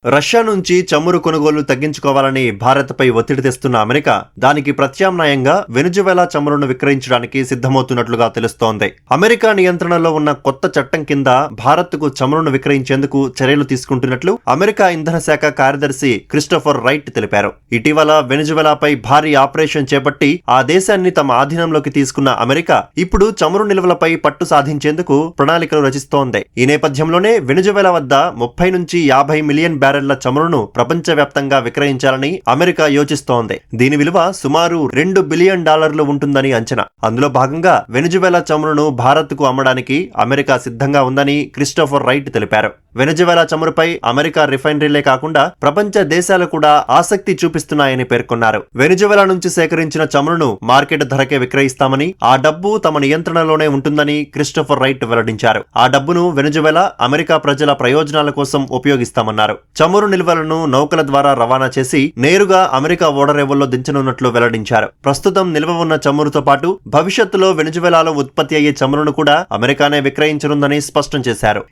Russia నుంచి చమురు కొనుగోలు తగ్గించుకోవాలని భారత్పై ఒత్తిడి తెస్తున్న అమెరికా దానికి ప్రత్యామ్నాయంగా వెనుజువేలా చమురును విక్రయించడానికి సిద్ధమవుతున్నట్లుగా తెలుస్తోంది. అమెరికా నియంత్రణలో ఉన్న కొత్త చట్టం కింద భారత్కు చమురును విక్రయించేందుకు చర్యలు తీసుకుంటున్నట్లు అమెరికా ఇంధన శాఖ కార్యదర్శి క్రిస్టోఫర్ రైట్ తెలిపారు. ఇటీవల వెనుజువేలాపై భారీ ఆపరేషన్ చేపట్టి ఆ దేశాన్ని తమ ఆధీనంలోకి తీసుకున్న అమెరికా ఇప్పుడు చమురు నిల్వలపై పట్టు సాధించేందుకు ప్రణాళికలు రచిస్తోంది. ఈ నేపథ్యంలోనే వెనుజువేలా వద్ద 30 నుంచి 50 మిలియన్ బ్యారెళ్ల చమురును ప్రపంచవ్యాప్తంగా విక్రయించాలని అమెరికా యోచిస్తోంది. దీని విలువ సుమారు $2 బిలియన్ ఉంటుందని అంచనా. అందులో భాగంగా వెనుజువేలా చమురును భారత్కు అమ్మడానికి అమెరికా సిద్ధంగా ఉందని క్రిస్టోఫర్ రైట్ తెలిపారు. వెనుజువేలా చమురుపై అమెరికా రిఫైనరీలే కాకుండా ప్రపంచ దేశాలు కూడా ఆసక్తి చూపిస్తున్నాయని పేర్కొన్నారు. వెనుజువేలా నుంచి సేకరించిన చమురును మార్కెట్ ధరకే విక్రయిస్తామని, ఆ డబ్బు తమ నియంత్రణలోనే ఉంటుందని క్రిస్టోఫర్ రైట్ వెల్లడించారు. ఆ డబ్బును వెనుజువేలా, అమెరికా ప్రజల ప్రయోజనాల కోసం ఉపయోగిస్తామన్నారు. చమురు నిల్వలను నౌకల ద్వారా రవాణా చేసి నేరుగా అమెరికా ఓడరేవుల్లో దించనున్నట్లు వెల్లడించారు. ప్రస్తుతం నిల్వ ఉన్న చమురుతో పాటు భవిష్యత్తులో వెనుజువేలాలో ఉత్పత్తి అయ్యే చమురును కూడా అమెరికానే విక్రయించనుందని స్పష్టం చేశారు.